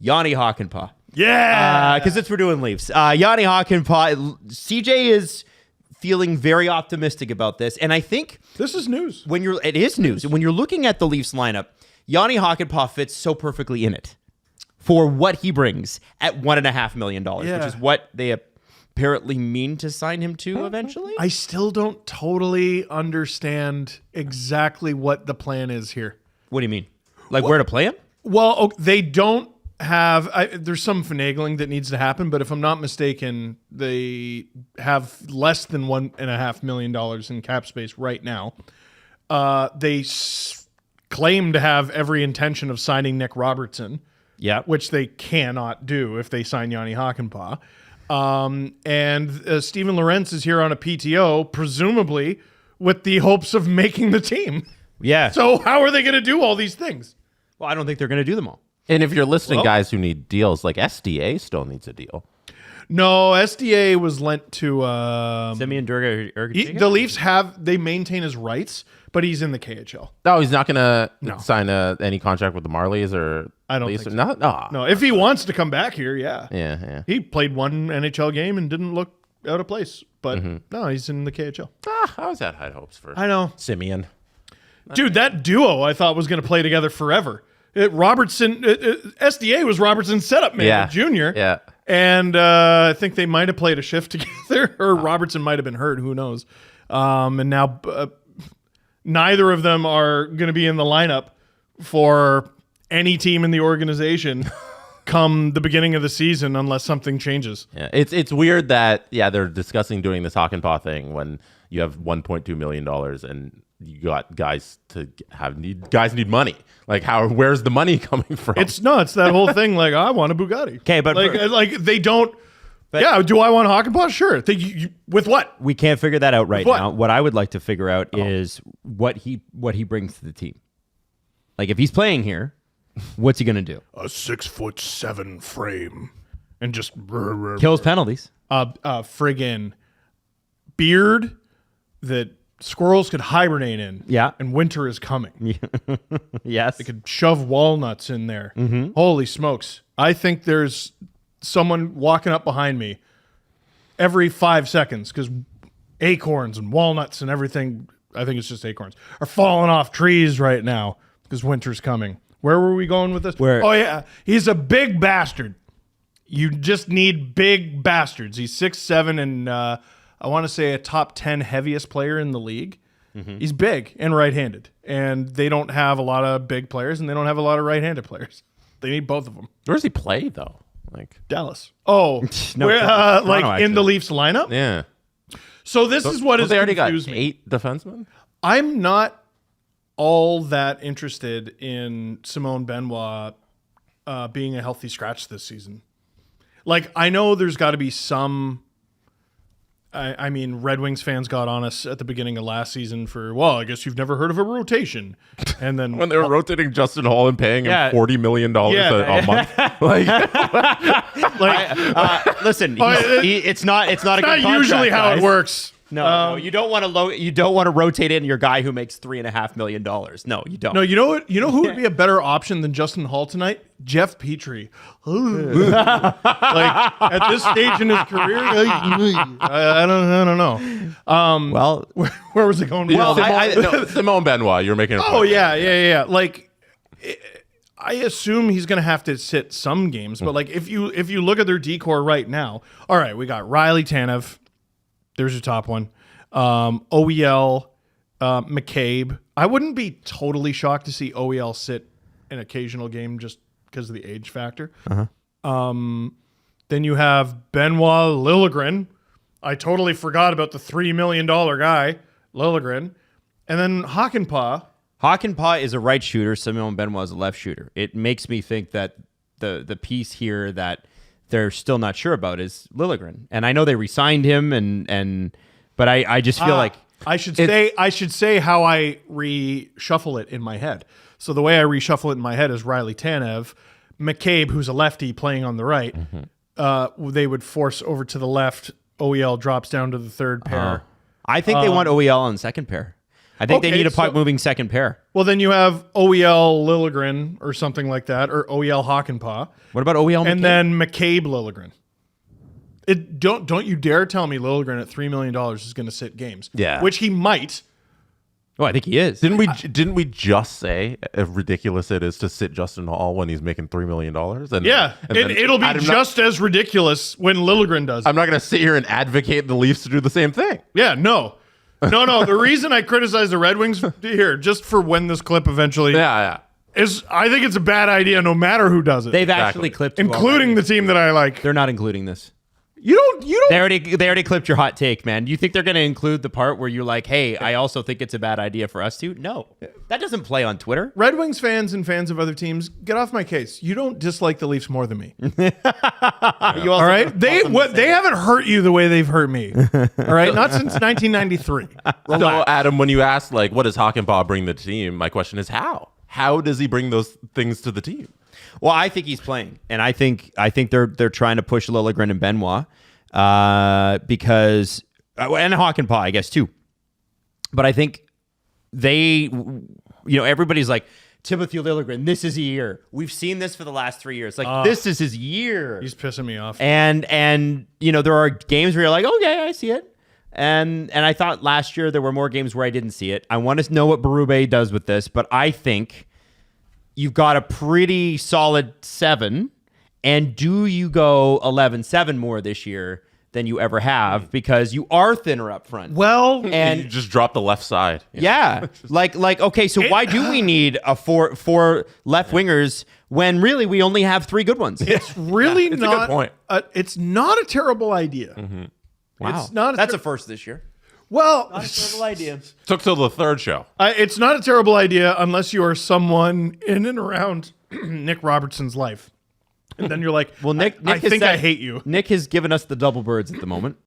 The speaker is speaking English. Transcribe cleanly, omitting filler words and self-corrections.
Jani Hakanpää. Yeah, because we're doing Leafs. Jani Hakanpää. CJ is feeling very optimistic about this, and I think this is news. It is news. When you're looking at the Leafs lineup, Jani Hakanpää fits so perfectly in it for what he brings at $1.5 million, which is what they apparently mean to sign him to eventually. I still don't totally understand exactly what the plan is here. What do you mean? Like where to play him? Well, they don't have. There's some finagling that needs to happen, but if I'm not mistaken, they have less than $1.5 million in cap space right now. They claim to have every intention of signing Nick Robertson, which they cannot do if they sign Jani Hakanpää. And Steven Lorentz is here on a PTO, presumably with the hopes of making the team. Yeah. So how are they going to do all these things? Well, I don't think they're going to do them all. And if you're listing guys who need deals, like SDA still needs a deal. No, SDA was lent to Simeon Durga. the Leafs they maintain his rights, but he's in the KHL. No, he's not going to sign any contract with the Marlies or I don't Leafs. think so. No, if he wants to come back here, yeah. Yeah. He played one NHL game and didn't look out of place, but no, he's in the KHL. I always had high hopes for Simeon. Dude, that duo I thought was going to play together forever. SDA was Robertson's setup man, junior. Yeah. And I think they might have played a shift together, or Robertson might have been hurt. Who knows? And now neither of them are going to be in the lineup for any team in the organization come the beginning of the season unless something changes. Yeah, it's weird that they're discussing doing this Hakanpää thing when you have $1.2 million and you got guys need money. Like where's the money coming from? It's that whole thing. Like I want a Bugatti. Okay, but they don't. Do I want Hakanpää? Sure. With what? We can't figure that out right now. What I would like to figure out is what he brings to the team. Like if he's playing here, what's he gonna do? A 6'7" frame and just kills penalties. Friggin' beard that squirrels could hibernate in. Yeah. And winter is coming. Yes. They could shove walnuts in there. Mm-hmm. Holy smokes. I think there's someone walking up behind me every 5 seconds because acorns and walnuts and everything, I think it's just acorns, are falling off trees right now because winter's coming. Where were we going with this? Oh, yeah. He's a big bastard. You just need big bastards. He's 6'7" and I want to say a top 10 heaviest player in the league. Mm-hmm. He's big and right-handed, and they don't have a lot of big players, and they don't have a lot of right-handed players. They need both of them. Where does he play though? Like Dallas. Oh, no, like in the Leafs lineup. Yeah. So this is what has they already got confused me. 8 defensemen. I'm not all that interested in Simone Benoit being a healthy scratch this season. Like I know there's got to be some. I mean, Red Wings fans got on us at the beginning of last season for, I guess you've never heard of a rotation. And then when they were rotating Justin Hall and paying him $40 million a month. Listen, it's not a good contract, usually how guys. It works. No, you don't want to rotate in your guy who makes $3.5 million. No, you don't. No, you know what? You know who would be a better option than Justin Hall tonight? Jeff Petrie. Like at this stage in his career, I don't know. Where was it going? Simone Benoit, you're making. Yeah. Like, I assume he's going to have to sit some games, but like if you look at their decor right now, all right, we got Riley Tanev. There's your top one. OEL, McCabe. I wouldn't be totally shocked to see OEL sit an occasional game just because of the age factor. Uh-huh. Then you have Benoit Liljegren. I totally forgot about the $3 million guy, Liljegren. And then Hakanpää. Hakanpää is a right shooter. Simone Benoit is a left shooter. It makes me think that the piece here that they're still not sure about is Liljegren. And I know they re-signed him but I just feel like I should say how I reshuffle it in my head. So the way I reshuffle it in my head is Riley Tanev, McCabe, who's a lefty playing on the right. Mm-hmm. They would force over to the left. OEL drops down to the third pair. I think they want OEL on the second pair. I think they Okay, need a so- puck-moving second pair. Well, then you have OEL Liljegren or something like that, or OEL Hakanpää, What about OEL? and McCabe? then McCabe Liljegren. Don't you dare tell me Liljegren at $3 million is going to sit games. Yeah. Which he might. Oh, I think he is. Didn't we just say how ridiculous it is to sit Justin Hall when he's making $3 million? And Yeah. and then It'll be just as ridiculous when Liljegren does it. I'm not going to sit here and advocate the Leafs to do the same thing. Yeah, no. No. The reason I criticize the Red Wings here, just for when this clip eventually Yeah. is, I think it's a bad idea no matter who does it. They've actually clipped you including already. the team that I like. They're not including this. You don't. They already clipped your hot take, man. Do you think they're going to include the part where you're like, "Hey, I also think it's a bad idea for us to"? No, that doesn't play on Twitter. Red Wings fans and fans of other teams, get off my case. You don't dislike the Leafs more than me. All right? They haven't hurt you the way they've hurt me. All right? Not since 1993. So, Adam, when you asked, like, what does Hakanpaa bring to the team, my question is how? How does he bring those things to the team? Well, I think he's playing, and I think they're trying to push Liljegren and Benoit because and Hakanpaa, I guess too. But I think they, everybody's like Timothy Liljegren. This is a year. We've seen this for the last 3 years. Like this is his year. He's pissing me off. And there are games where you're like, okay, I see it. And I thought last year there were more games where I didn't see it. I want to know what Berube does with this, but I think you've got a pretty solid 7. And do you go 11-7 more this year than you ever have because you are thinner up front? Well, and you just drop the left side. Yeah. like okay, so why do we need a four left wingers when really we only have 3 good ones? it's really it's a not good point. It's not a terrible idea. Wow. It's not That's a first this year. well, Not a terrible idea. Took till the third show. it's not a terrible idea unless you are someone in and around Nick Robertson's life. And then you're like, Well, Nick I has think said- I hate you. Nick has given us the double birds at the moment.